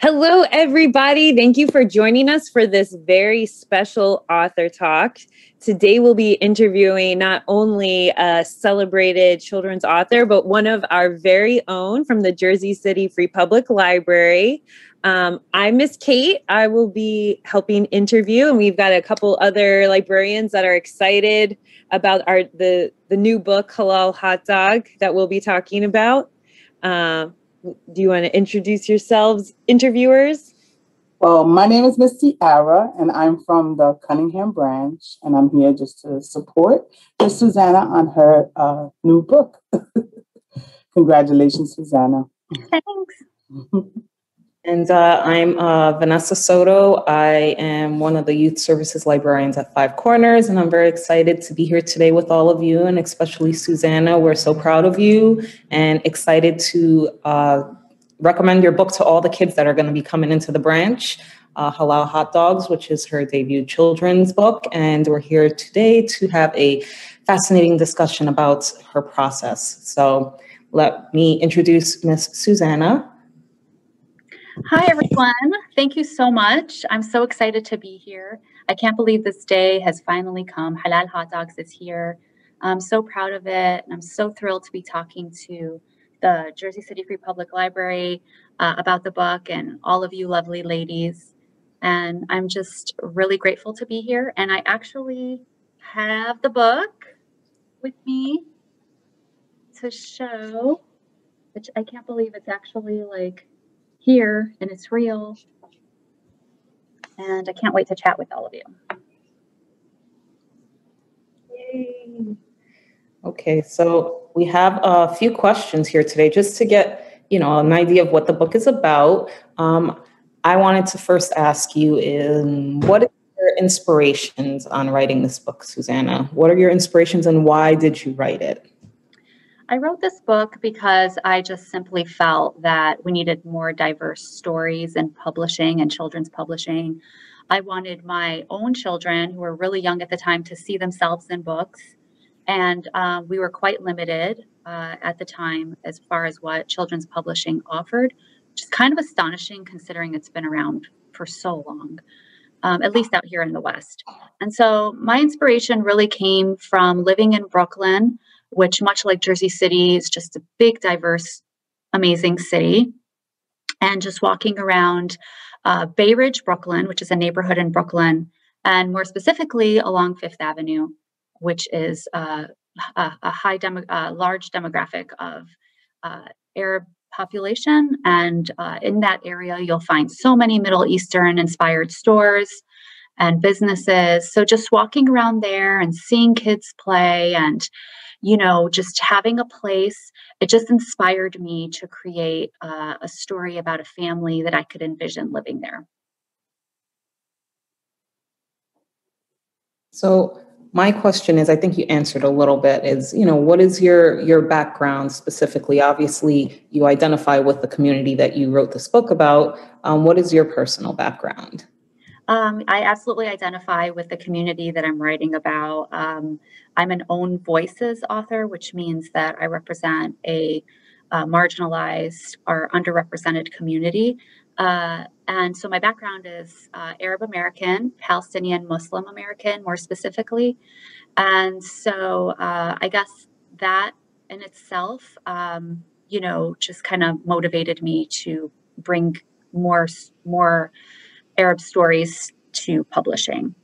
Hello, everybody. Thank you for joining us for this very special author talk. Today, we'll be interviewing not only a celebrated children's author, but one of our very own from the Jersey City Free Public Library. I'm Miss Kate. I will be helping interview, and we've got a couple other librarians that are excited about the new book, Halal Hot Dog, that we'll be talking about. Do you want to introduce yourselves, interviewers? Well, my name is Miss Tiara, and I'm from the Cunningham branch, and I'm here just to support Miss Susannah on her new book. Congratulations, Susannah. Thanks. And I'm Vanessa Soto. I am one of the Youth Services Librarians at Five Corners, and I'm very excited to be here today with all of you, and especially Susannah. We're so proud of you and excited to recommend your book to all the kids that are going to be coming into the branch, Halal Hot Dogs, which is her debut children's book. And we're here today to have a fascinating discussion about her process. So let me introduce Miss Susannah. Hi, everyone. Thank you so much. I'm so excited to be here. I can't believe this day has finally come. Halal Hot Dogs is here. I'm so proud of it. And I'm so thrilled to be talking to the Jersey City Free Public Library about the book and all of you lovely ladies. And I'm just really grateful to be here. And I actually have the book with me to show, which I can't believe it's actually like here and it's real. And I can't wait to chat with all of you. Yay. Okay, so we have a few questions here today just to get, an idea of what the book is about. I wanted to first ask you, what are your inspirations on writing this book, Susannah? What are your inspirations and why did you write it? I wrote this book because I just simply felt that we needed more diverse stories in publishing and children's publishing. I wanted my own children, who were really young at the time, to see themselves in books. And we were quite limited at the time as far as what children's publishing offered, which is kind of astonishing considering it's been around for so long, at least out here in the West. And so my inspiration really came from living in Brooklyn, which, much like Jersey City, is just a big, diverse, amazing city. And just walking around Bay Ridge, Brooklyn, which is a neighborhood in Brooklyn, and more specifically along Fifth Avenue, which is a large demographic of Arab population. And in that area, you'll find so many Middle Eastern inspired stores and businesses. So just walking around there and seeing kids play and, just having a place, it just inspired me to create a story about a family that I could envision living there. So my question is, I think you answered a little bit, is, what is your background specifically? Obviously, you identify with the community that you wrote this book about. What is your personal background? I absolutely identify with the community that I'm writing about. I'm an own voices author, which means that I represent a marginalized or underrepresented community. And so my background is Arab American, Palestinian Muslim American, more specifically. And so I guess that in itself, just kind of motivated me to bring more Arab stories to publishing.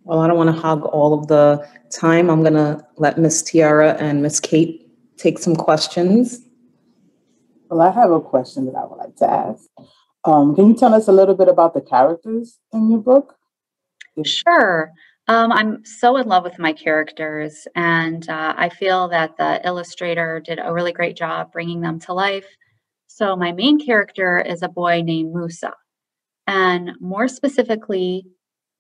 Well, I don't want to hog all of the time. I'm going to let Miss Tiara and Miss Kate take some questions. Well, I have a question that I would like to ask. Can you tell us a little bit about the characters in your book? Sure. I'm so in love with my characters, and I feel that the illustrator did a really great job bringing them to life. So my main character is a boy named Musa. And more specifically,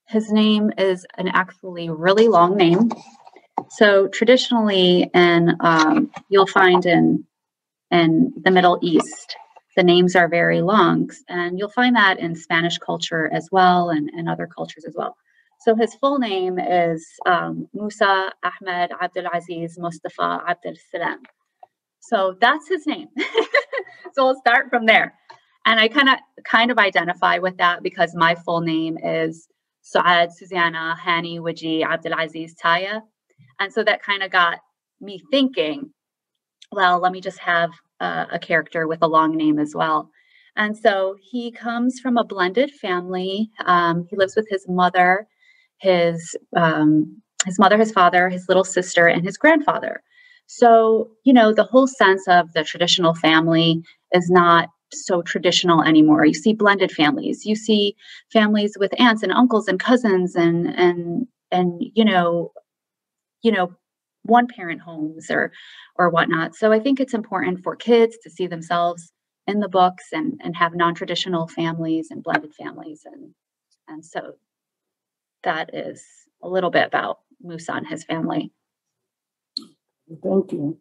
his name is an actually really long name. So traditionally, you'll find in the Middle East, the names are very long. And you'll find that in Spanish culture as well and other cultures as well. So his full name is Musa Ahmed Abdul Aziz Mustafa Abdul Salam. So that's his name. So we'll start from there. And I kind of identify with that because my full name is Susannah Hani Waji Abdulaziz Taya. And so that kind of got me thinking, well, let me just have a character with a long name as well. And so he comes from a blended family. He lives with his mother, his mother, his father, his little sister, and his grandfather. So, you know, the whole sense of the traditional family is not so traditional anymore. You see blended families. You see families with aunts and uncles and cousins and you know, one parent homes or whatnot. So I think it's important for kids to see themselves in the books and have non-traditional families and blended families. And so that is a little bit about Musa and his family. Thank you.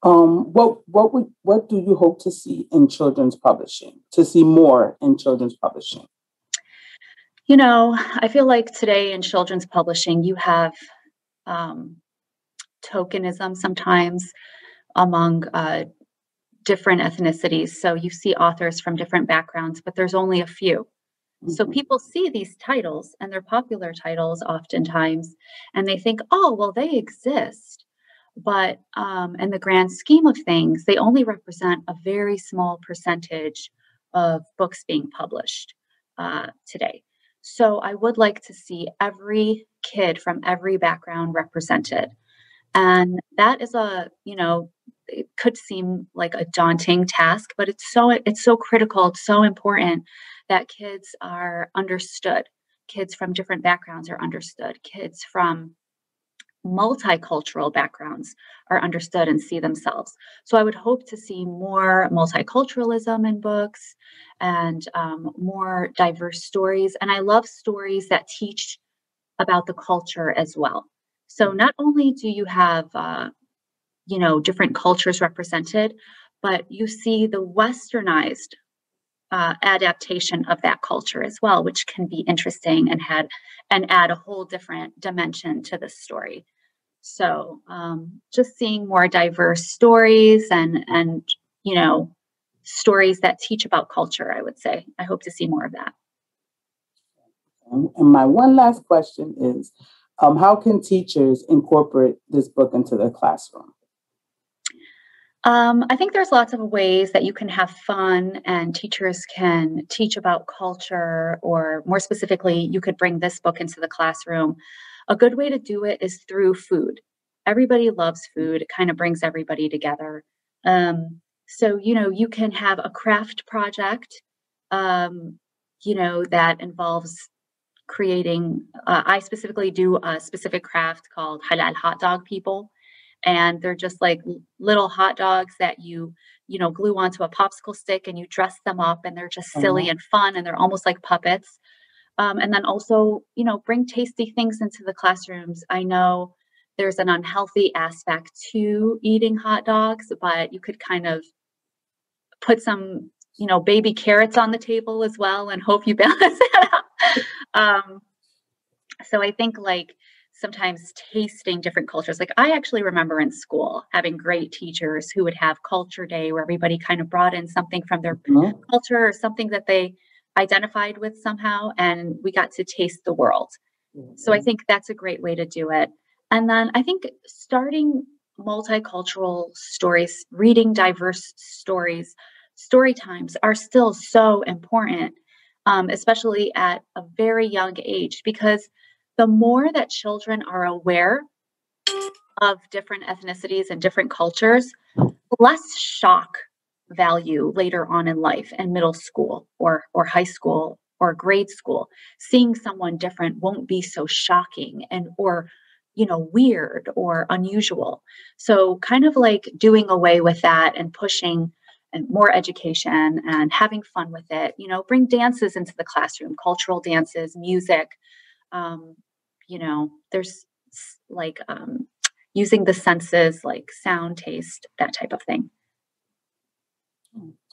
What do you hope to see in children's publishing, to see more in children's publishing? You know, I feel like today in children's publishing, you have tokenism sometimes among different ethnicities. So you see authors from different backgrounds, but there's only a few. Mm-hmm. So people see these titles, and they're popular titles oftentimes, and they think, oh, well, they exist. But in the grand scheme of things, they only represent a very small percentage of books being published today. So I would like to see every kid from every background represented. And that is it could seem like a daunting task, but it's so critical, it's so important that kids are understood. Kids from different backgrounds are understood. Kids from multicultural backgrounds are understood and see themselves. So I would hope to see more multiculturalism in books and more diverse stories. And I love stories that teach about the culture as well. So not only do you have, different cultures represented, but you see the westernized adaptation of that culture as well, which can be interesting and add a whole different dimension to the story. So just seeing more diverse stories and stories that teach about culture, I would say. I hope to see more of that. And my one last question is, how can teachers incorporate this book into their classroom? I think there's lots of ways that you can have fun and teachers can teach about culture, or more specifically, you could bring this book into the classroom. A good way to do it is through food. Everybody loves food. It kind of brings everybody together. So, you can have a craft project, that involves creating, I specifically do a specific craft called Halal Hot Dog people. And they're just like little hot dogs that you glue onto a popsicle stick and you dress them up, and they're just silly and fun, and they're almost like puppets. And then also, bring tasty things into the classrooms. I know there's an unhealthy aspect to eating hot dogs, but you could kind of put some, baby carrots on the table as well and hope you balance that out. So I think sometimes tasting different cultures. I actually remember in school having great teachers who would have culture day where everybody kind of brought in something from their culture or something that they identified with somehow, and we got to taste the world. So I think that's a great way to do it. And then I think starting multicultural stories, reading diverse stories, story times are still so important, especially at a very young age, because the more that children are aware of different ethnicities and different cultures, less shock value later on in life and middle school or high school or grade school. Seeing someone different won't be so shocking or weird or unusual. So kind of doing away with that and pushing and more education and having fun with it. Bring dances into the classroom, cultural dances, music. There's using the senses, like sound, taste, that type of thing.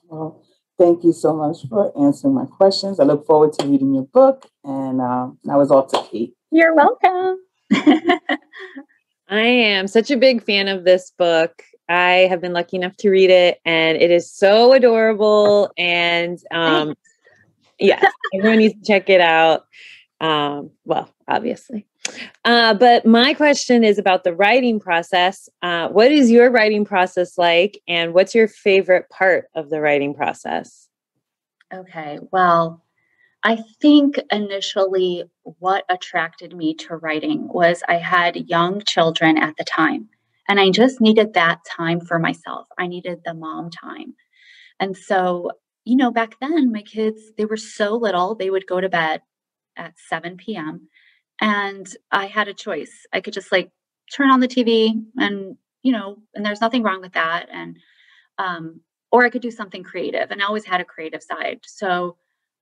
Well, thank you so much for answering my questions. I look forward to reading your book. And now it's all to Kate. You're welcome. I am such a big fan of this book. I have been lucky enough to read it, and it is so adorable. And yes, everyone needs to check it out. Well, obviously. But my question is about the writing process. What is your writing process like, and what's your favorite part of the writing process? Okay, well, I think initially what attracted me to writing was I had young children at the time, and I just needed that time for myself. I needed the mom time. And so, back then, my kids, they were so little, they would go to bed at 7 p.m. And I had a choice. I could just like turn on the TV and, and there's nothing wrong with that. And, or I could do something creative, and I always had a creative side. So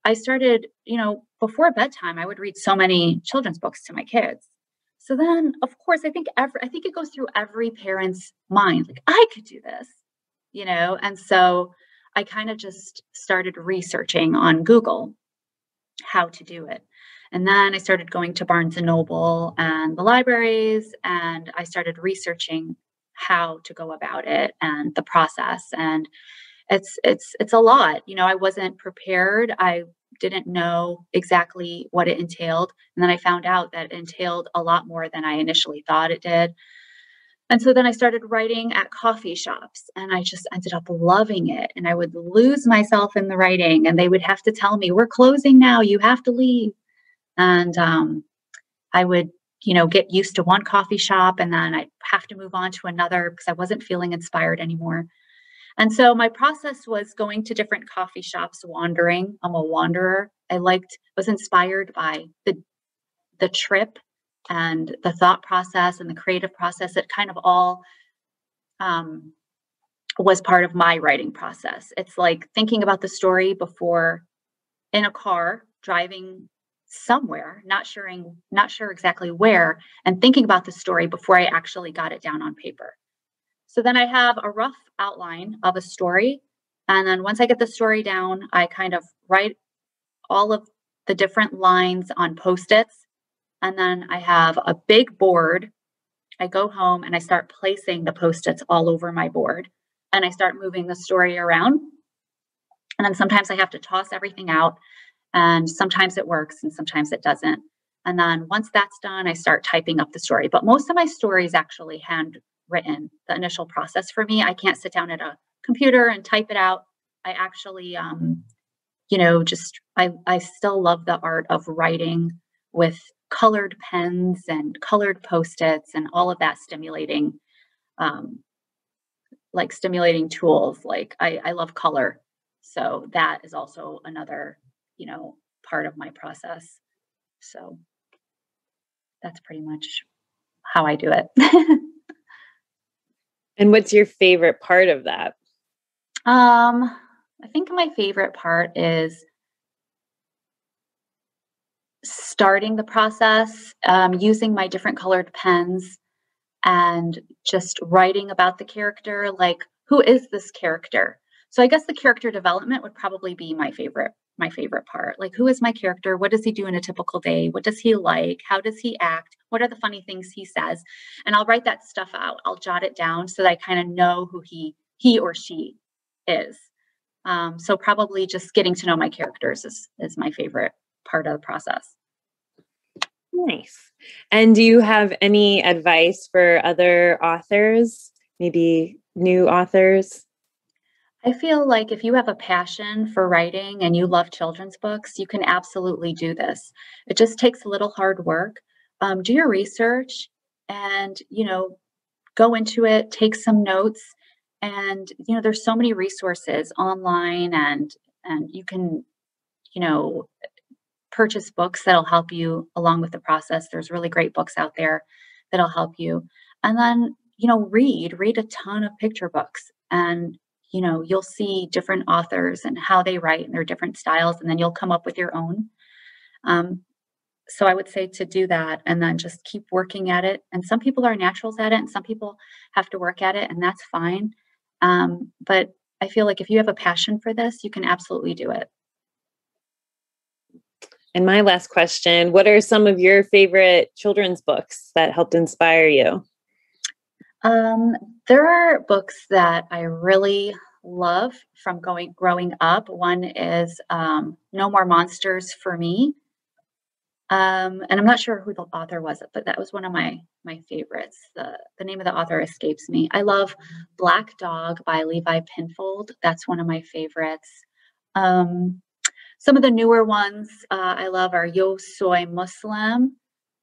I started, before bedtime, I would read so many children's books to my kids. So then, of course, I think it goes through every parent's mind, like, I could do this, and so I kind of just started researching on Google how to do it. And then I started going to Barnes and Noble and the libraries, and I started researching how to go about it and the process. And it's a lot. I wasn't prepared. I didn't know exactly what it entailed. And then I found out that it entailed a lot more than I initially thought it did. And so then I started writing at coffee shops, and I just ended up loving it. And I would lose myself in the writing, and they would have to tell me, we're closing now, you have to leave. And I would, get used to one coffee shop, and then I'd have to move on to another because I wasn't feeling inspired anymore. And so my process was going to different coffee shops, wandering. I'm a wanderer. Was inspired by the trip and the thought process and the creative process. It kind of all was part of my writing process. It's like thinking about the story before in a car, driving somewhere, not sure exactly where, and thinking about the story before I actually got it down on paper. So then I have a rough outline of a story. And then once I get the story down, I kind of write all of the different lines on Post-its. And then I have a big board. I go home and I start placing the Post-its all over my board. And I start moving the story around. And then sometimes I have to toss everything out. And sometimes it works and sometimes it doesn't. And then once that's done, I start typing up the story. But most of my story is actually handwritten, the initial process for me. I can't sit down at a computer and type it out. I actually, I still love the art of writing with colored pens and colored Post-its and all of that stimulating tools. Like I love color. So that is also another, part of my process. So that's pretty much how I do it. And what's your favorite part of that? I think my favorite part is starting the process, using my different colored pens and just writing about the character, like, who is this character? So I guess the character development would probably be my favorite part. Like, who is my character? What does he do in a typical day? What does he like? How does he act? What are the funny things he says? And I'll write that stuff out. I'll jot it down so that I kind of know who he or she is. So probably just getting to know my characters is my favorite part of the process. Nice. And do you have any advice for other authors, maybe new authors? I feel like if you have a passion for writing and you love children's books, you can absolutely do this. It just takes a little hard work. Do your research and, go into it, take some notes. And, there's so many resources online and you can, purchase books that'll help you along with the process. There's really great books out there that'll help you. And then, read a ton of picture books, and you'll see different authors and how they write and their different styles, and then you'll come up with your own. So I would say to do that and then just keep working at it. And some people are naturals at it and some people have to work at it, and that's fine. But I feel like if you have a passion for this, you can absolutely do it. And my last question, what are some of your favorite children's books that helped inspire you? Um, there are books that I really love from growing up. One is No More Monsters for Me. And I'm not sure who the author was, but that was one of my favorites. The name of the author escapes me. I love Black Dog by Levi Pinfold. That's one of my favorites. Um, some of the newer ones I love are Yo Soy Muslim,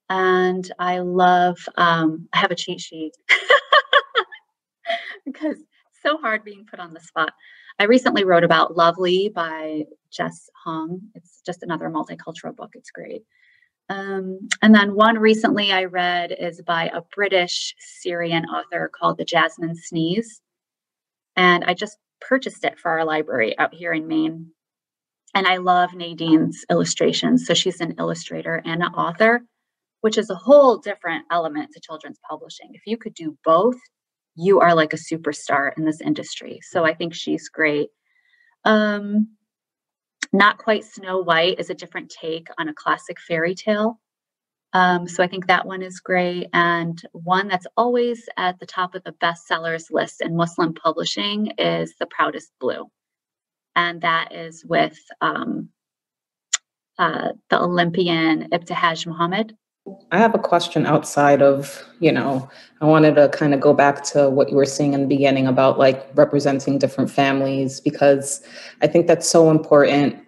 and I love I have a cheat sheet because it's so hard being put on the spot. I recently wrote about Lovely by Jess Hung. It's just another multicultural book. It's great. And then one recently I read is by a British Syrian author called the Jasmine Sneeze. And I just purchased it for our library out here in Maine. And I love Nadine's illustrations. So she's an illustrator and an author, which is a whole different element to children's publishing. If you could do both, you are like a superstar in this industry. So I think she's great. Not Quite Snow White is a different take on a classic fairy tale. So I think that one is great. And one that's always at the top of the bestsellers list in Muslim publishing is The Proudest Blue. And that is with the Olympian Ibtihaj Muhammad. I have a question outside of, I wanted to kind of go back to what you were saying in the beginning about like representing different families, because I think that's so important.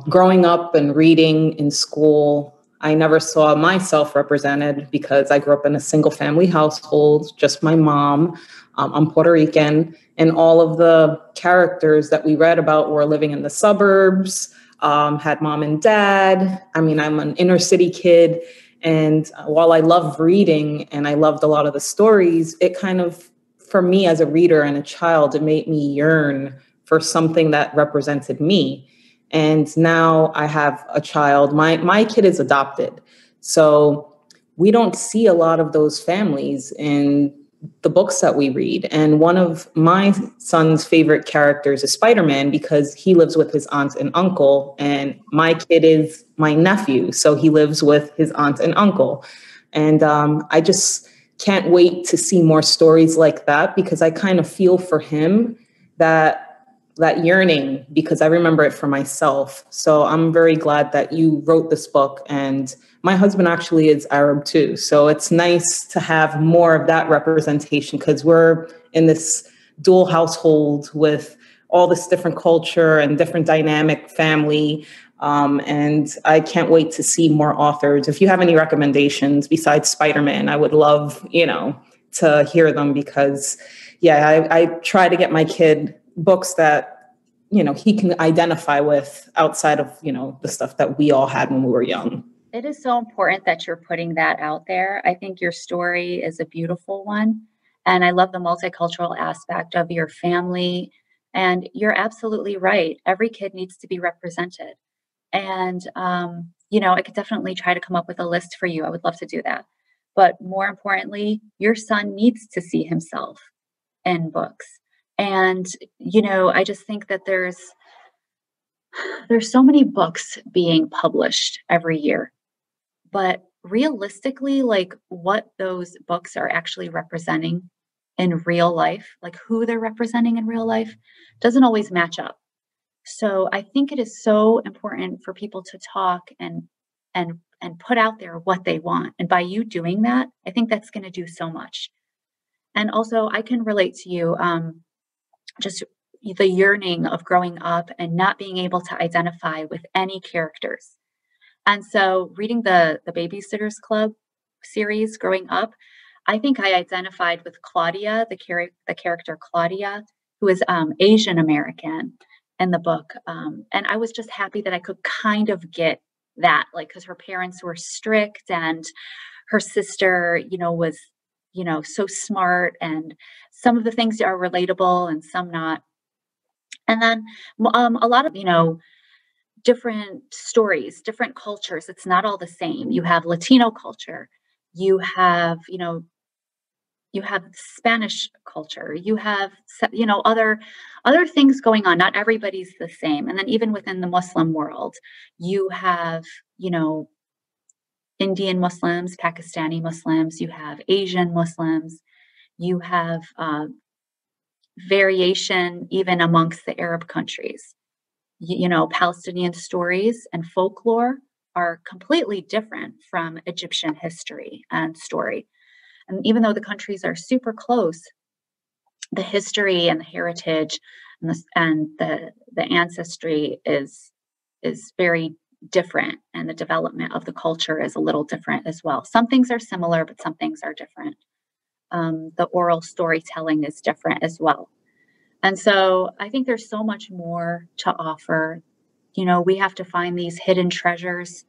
Growing up and reading in school, I never saw myself represented because I grew up in a single family household, just my mom. I'm Puerto Rican, and all of the characters that we read about were living in the suburbs, had mom and dad. I mean, I'm an inner city kid. And while I love reading and I loved a lot of the stories, it kind of, for me as a reader and a child, it made me yearn for something that represented me. And now I have a child. My kid is adopted. So we don't see a lot of those families in the books that we read. And one of my son's favorite characters is Spider-Man because he lives with his aunt and uncle, and my kid is my nephew. So he lives with his aunt and uncle. And I just can't wait to see more stories like that because I kind of feel for him that yearning, because I remember it for myself. So I'm very glad that you wrote this book, and my husband actually is Arab too. So it's nice to have more of that representation because we're in this dual household with all this different culture and different dynamic family. And I can't wait to see more authors. If you have any recommendations besides Spider-Man, I would love, to hear them because, I try to get my kid books that, he can identify with outside of, the stuff that we all had when we were young. It is so important that you're putting that out there. I think your story is a beautiful one. And I love the multicultural aspect of your family. And you're absolutely right. Every kid needs to be represented. And, I could definitely try to come up with a list for you. I would love to do that. But more importantly, your son needs to see himself in books. And, I just think that there's so many books being published every year. But realistically, like what those books are actually representing in real life, like who they're representing in real life, doesn't always match up. So I think it is so important for people to talk and put out there what they want. And by you doing that, I think that's going to do so much. And also, I can relate to you, just the yearning of growing up and not being able to identify with any characters. And so reading the Babysitter's Club series growing up, I think I identified with Claudia, the character Claudia, who is Asian American in the book. And I was just happy that I could kind of get that, like, because her parents were strict and her sister, was, so smart, and some of the things are relatable and some not. And then a lot of, different stories, different cultures. It's not all the same. You have Latino culture, you have, you have Spanish culture, you have, other things going on. Not everybody's the same. And then even within the Muslim world, you have, Indian Muslims, Pakistani Muslims, you have Asian Muslims, You have variation even amongst the Arab countries. You know, Palestinian stories and folklore are completely different from Egyptian history and story. And even though the countries are super close, the history and the heritage and the ancestry is very different, and the development of the culture is a little different as well. Some things are similar, but some things are different. The oral storytelling is different as well. And so I think there's so much more to offer. You know, we have to find these hidden treasures.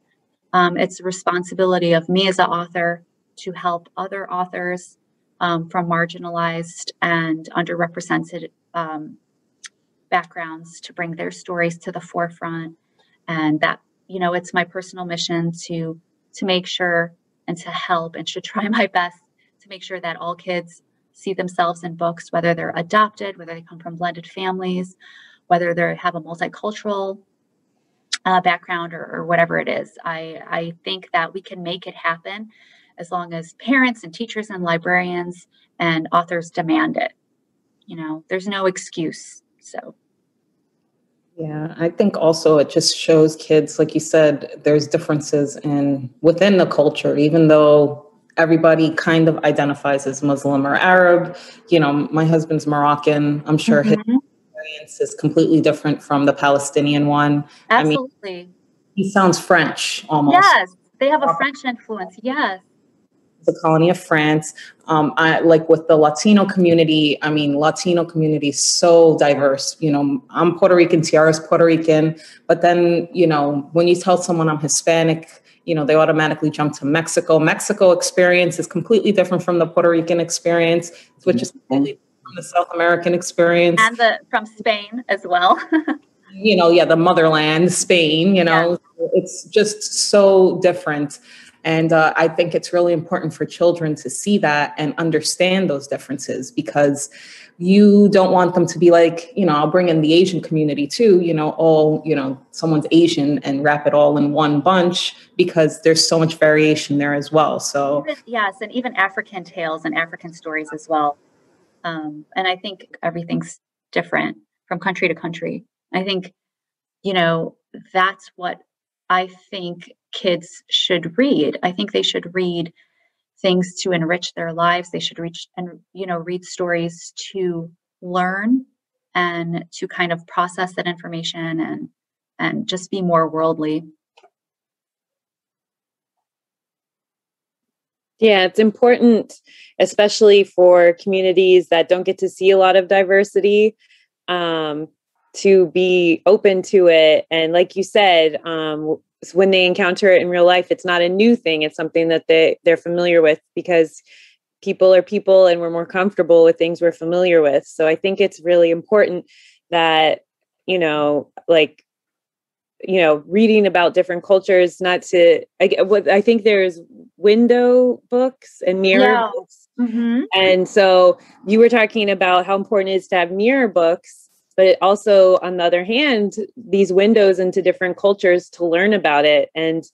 It's a responsibility of me as an author to help other authors from marginalized and underrepresented backgrounds to bring their stories to the forefront. And that, you know, it's my personal mission to make sure and to help and to try my best to make sure that all kids see themselves in books, whether they're adopted, whether they come from blended families, whether they have a multicultural background or whatever it is. I think that we can make it happen as long as parents and teachers and librarians and authors demand it. You know, there's no excuse. So. Yeah, I think also it just shows kids, like you said, there's differences within the culture, even though everybody kind of identifies as Muslim or Arab. You know, my husband's Moroccan. I'm sure his experience is completely different from the Palestinian one. Absolutely. I mean, he sounds French almost. Yes, they have a French influence. Yes. The colony of France. I like with the Latino community. I mean, Latino community is so diverse. You know, I'm Puerto Rican, Tiara's Puerto Rican, but then, you know, when you tell someone I'm Hispanic, you know, they automatically jump to Mexico. Mexico experience is completely different from the Puerto Rican experience, which is completely different from the South American experience. And from Spain as well. You know, yeah, the motherland, Spain, you know, it's just so different. And I think it's really important for children to see that and understand those differences, because you don't want them to be like, you know, I'll bring in the Asian community too, you know, all, you know, someone's Asian and wrap it all in one bunch, because there's so much variation there as well. So yes, and even African tales and African stories as well. And I think everything's different from country to country. I think, you know, that's what I think kids should read. I think they should read things to enrich their lives. They should read stories to learn and to kind of process that information and just be more worldly. Yeah, it's important, especially for communities that don't get to see a lot of diversity, to be open to it. And like you said, when they encounter it in real life, it's not a new thing. It's something that they're familiar with, because people are people and we're more comfortable with things we're familiar with. So I think it's really important that, you know, like, you know, reading about different cultures, I think there's window books and mirror books. Mm-hmm. And so you were talking about how important it is to have mirror books, but it also, on the other hand, these windows into different cultures to learn about it. And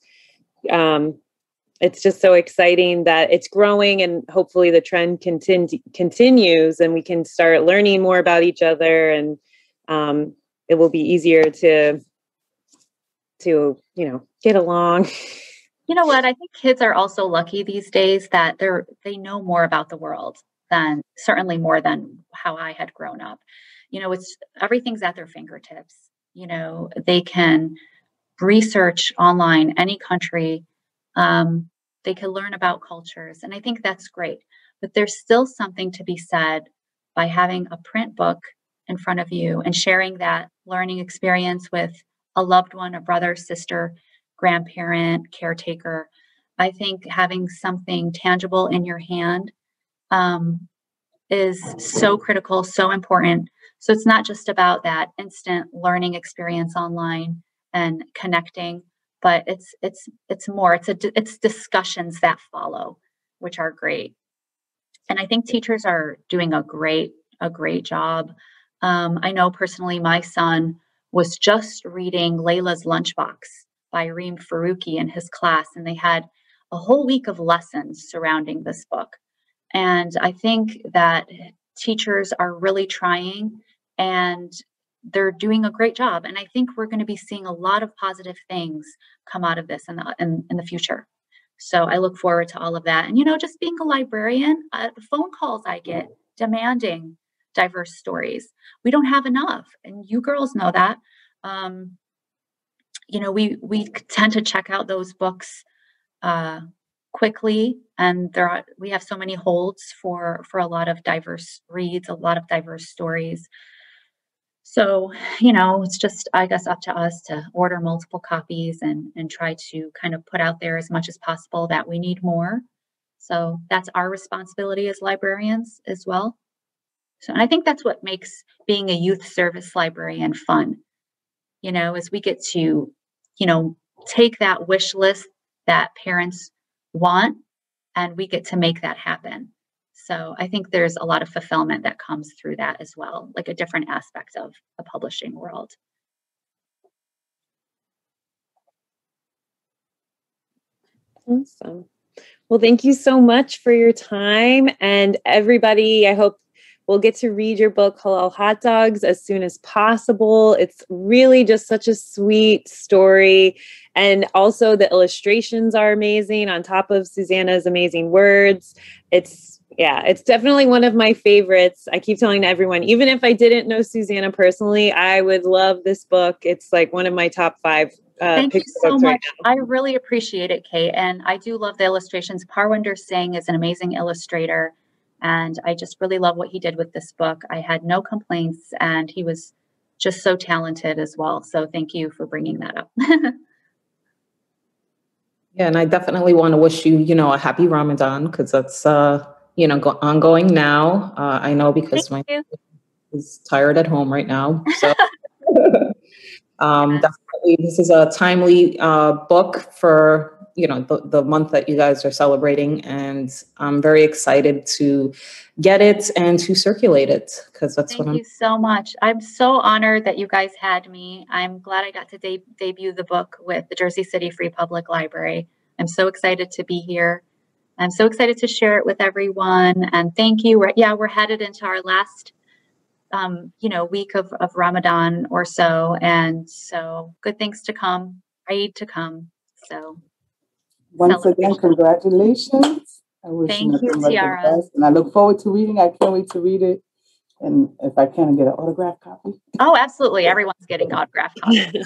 it's just so exciting that it's growing, and hopefully the trend continues and we can start learning more about each other, and it will be easier to, you know, get along. You know what? I think kids are also lucky these days that they know more about the world certainly more than how I had grown up. You know, everything's at their fingertips. You know, they can research online, any country. They can learn about cultures. And I think that's great. But there's still something to be said by having a print book in front of you and sharing that learning experience with a loved one, a brother, sister, grandparent, caretaker. I think having something tangible in your hand is so critical, so important. So it's not just about that instant learning experience online and connecting, but it's more. It's discussions that follow, which are great. And I think teachers are doing a great job. I know personally, my son was just reading Layla's Lunchbox by Reem Faruqi in his class, and they had a whole week of lessons surrounding this book. And I think that teachers are really trying, and they're doing a great job. And I think we're going to be seeing a lot of positive things come out of this in the future. So I look forward to all of that. And, just being a librarian, the phone calls I get demanding diverse stories. We don't have enough. And you girls know that. We tend to check out those books quickly, and we have so many holds for a lot of diverse reads, a lot of diverse stories. So, it's just, I guess, up to us to order multiple copies and try to kind of put out there as much as possible that we need more. So that's our responsibility as librarians as well. So, and I think that's what makes being a youth service librarian fun, is we get to, take that wish list that parents want, and we get to make that happen. So I think there's a lot of fulfillment that comes through that as well, like a different aspect of the publishing world. Awesome. Well, thank you so much for your time. And everybody, I hope we'll get to read your book, Halal Hot Dogs, as soon as possible. It's really just such a sweet story. And also the illustrations are amazing on top of Susannah's amazing words. It's definitely one of my favorites. I keep telling everyone, even if I didn't know Susannah personally, I would love this book. It's like one of my top 5 Thank you so much. Right now. I really appreciate it, Kate. And I do love the illustrations. Parwinder Singh is an amazing illustrator. And I just really love what he did with this book. I had no complaints, and he was just so talented as well. So thank you for bringing that up. Yeah, and I definitely want to wish you, a happy Ramadan, because that's, ongoing now. I know because my is tired at home right now. So definitely, this is a timely book for, the month that you guys are celebrating. And I'm very excited to get it and to circulate it, because that's Thank you so much. I'm so honored that you guys had me. I'm glad I got to debut the book with the Jersey City Free Public Library. I'm so excited to be here. I'm so excited to share it with everyone. And thank you. We're headed into our last week of Ramadan or so. And so good things to come, Eid to come. So once again, congratulations. I wish Thank you, Tiara. The best, and I look forward to reading. I can't wait to read it. And if I can, get an autographed copy. Oh, absolutely. Everyone's getting autographed copies.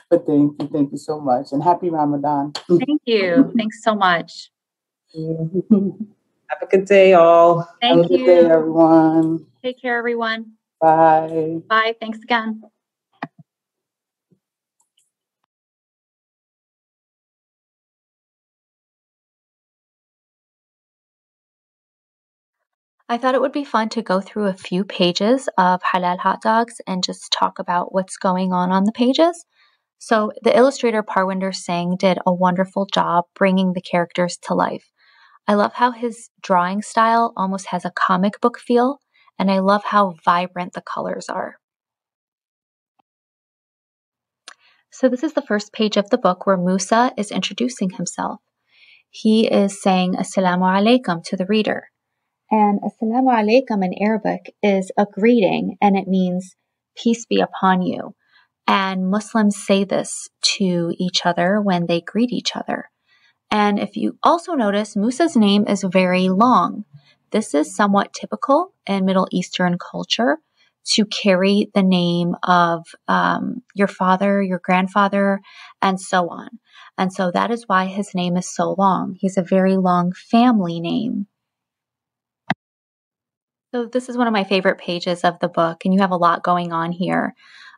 But thank you so much. And happy Ramadan. Thank you. Thanks so much. Have a good day, all. Thank you. Have a good day, everyone. Take care, everyone. Bye. Bye. Thanks again. I thought it would be fun to go through a few pages of Halal Hot Dogs and just talk about what's going on the pages. So the illustrator Parwinder Singh did a wonderful job bringing the characters to life. I love how his drawing style almost has a comic book feel, and I love how vibrant the colors are. So this is the first page of the book where Musa is introducing himself. He is saying Assalamu alaikum to the reader. And Assalamu alaikum in Arabic is a greeting, and it means peace be upon you. And Muslims say this to each other when they greet each other. And if you also notice, Musa's name is very long. This is somewhat typical in Middle Eastern culture to carry the name of your father, your grandfather, and so on. And so that is why his name is so long. He's a very long family name. So this is one of my favorite pages of the book, and you have a lot going on here.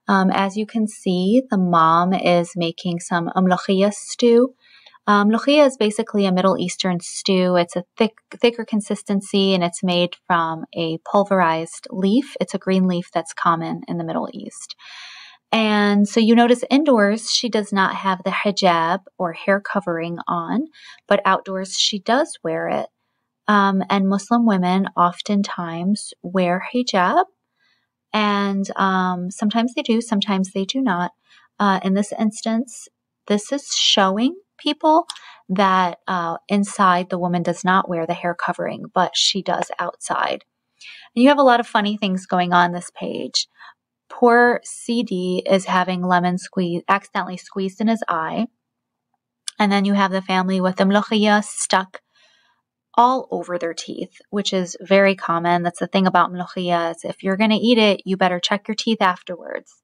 As you can see, the mom is making some mlokhia stew. Mlokhia is basically a Middle Eastern stew. It's a thicker consistency, and it's made from a pulverized leaf. It's a green leaf that's common in the Middle East. And so you notice indoors, she does not have the hijab or hair covering on, but outdoors she does wear it. And Muslim women oftentimes wear hijab, and sometimes they do, sometimes they do not. In this instance, this is showing people that inside the woman does not wear the hair covering, but she does outside. And you have a lot of funny things going on this page. Poor CD is having lemon accidentally squeezed in his eye. And then you have the family with the mlokhia stuck all over their teeth, which is very common. That's the thing about mlokhia, is if you're going to eat it, you better check your teeth afterwards.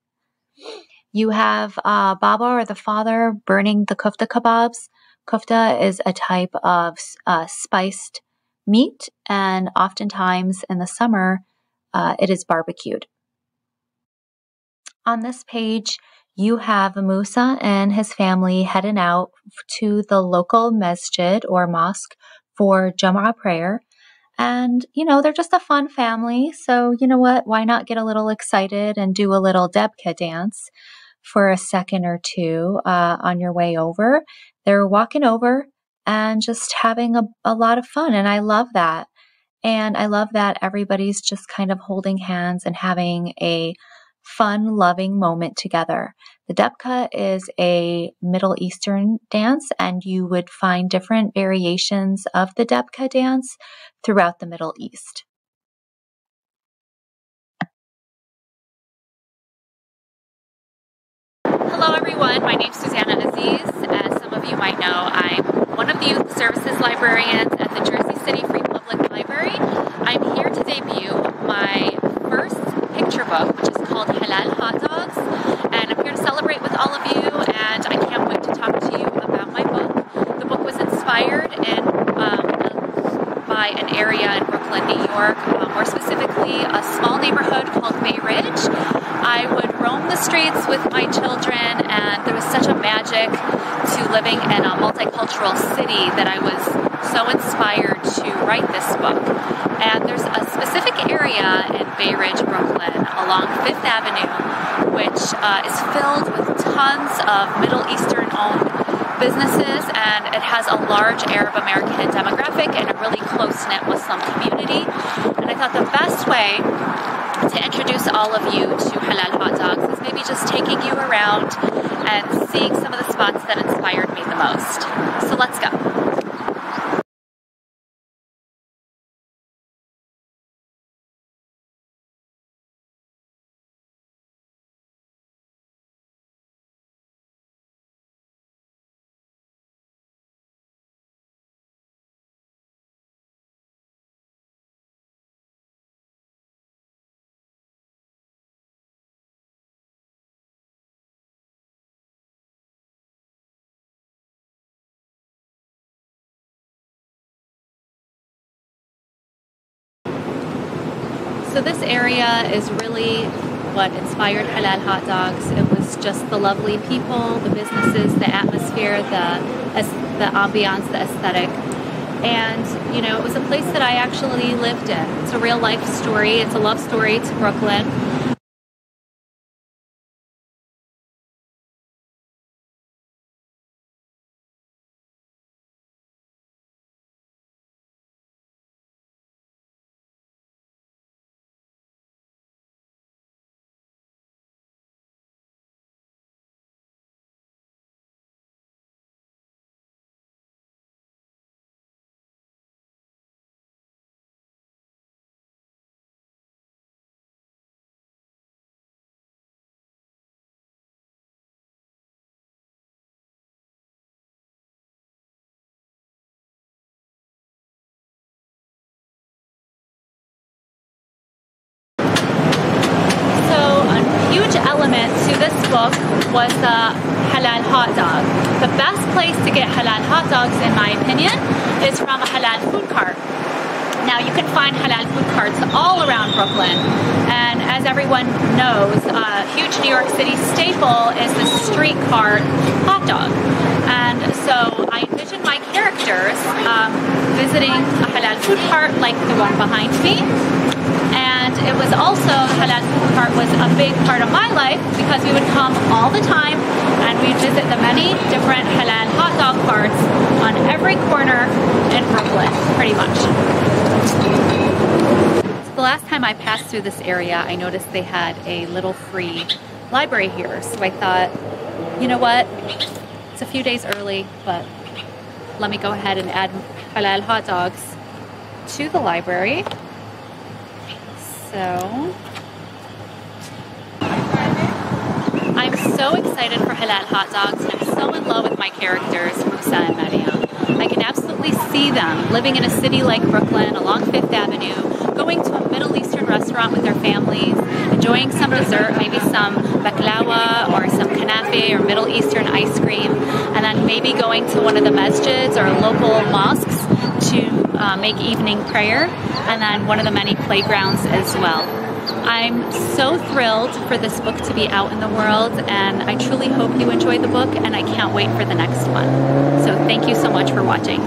You have Baba, or the father, burning the kufta kebabs. Kufta is a type of spiced meat, and oftentimes in the summer, it is barbecued. On this page, you have Musa and his family heading out to the local masjid or mosque for Jum'ah prayer. And, they're just a fun family. So, you know what? Why not get a little excited and do a little Debka dance for a second or two on your way over? They're walking over and just having a lot of fun. And I love that. And I love that everybody's just kind of holding hands and having a fun, loving moment together. The Debka is a Middle Eastern dance, and you would find different variations of the Debka dance throughout the Middle East. Hello everyone, my name is Susannah Aziz. As some of you might know, I'm one of the Youth Services Librarians at the Jersey City Free Public Library. I'm here to debut my first picture book, which is called Halal Hot Dogs, and I'm here to celebrate with all of you, and I can't wait to talk to you about my book. The book was inspired by an area in Brooklyn, New York, more specifically a small neighborhood called Bay Ridge. I would roam the streets with my children, and there was such a magic to living in a multicultural city that I was so inspired to write this book. And there's a specific area in Bay Ridge, Brooklyn, along 5th Avenue, which is filled with tons of Middle Eastern-owned businesses, and it has a large Arab American demographic and a really close-knit Muslim community. And I thought the best way to introduce all of you to Halal Hot Dogs is maybe just taking you around and seeing some of the spots that inspired me the most. So let's go. So this area is really what inspired Halal Hot Dogs. It was just the lovely people, the businesses, the atmosphere, the ambiance, the aesthetic. And, it was a place that I actually lived in. It's a real life story. It's a love story to Brooklyn. Element to this book was the Halal Hot Dog. The best place to get Halal Hot Dogs, in my opinion, is from a Halal food cart. Now, you can find Halal food carts all around Brooklyn, and as everyone knows, a huge New York City staple is the street cart hot dog. And so I envisioned my characters visiting a Halal food cart like the one behind me. And it was also, Halal food cart was a big part of my life because we would come all the time and we'd visit the many different Halal hot dog carts on every corner in Brooklyn, pretty much. So the last time I passed through this area, I noticed they had a little free library here. So I thought, you know what? It's a few days early, but let me go ahead and add Halal Hot Dogs to the library. So I'm so excited for Halal Hot Dogs, and I'm so in love with my characters, Musa and Mariam. I can absolutely see them living in a city like Brooklyn along Fifth Avenue, going to a Middle Eastern restaurant with their families, enjoying some dessert, maybe some baklawa or some kanafe or Middle Eastern ice cream, and then maybe going to one of the masjids or local mosques to make evening prayer, and then one of the many playgrounds as well. I'm so thrilled for this book to be out in the world, and I truly hope you enjoy the book, and I can't wait for the next one. So thank you so much for watching.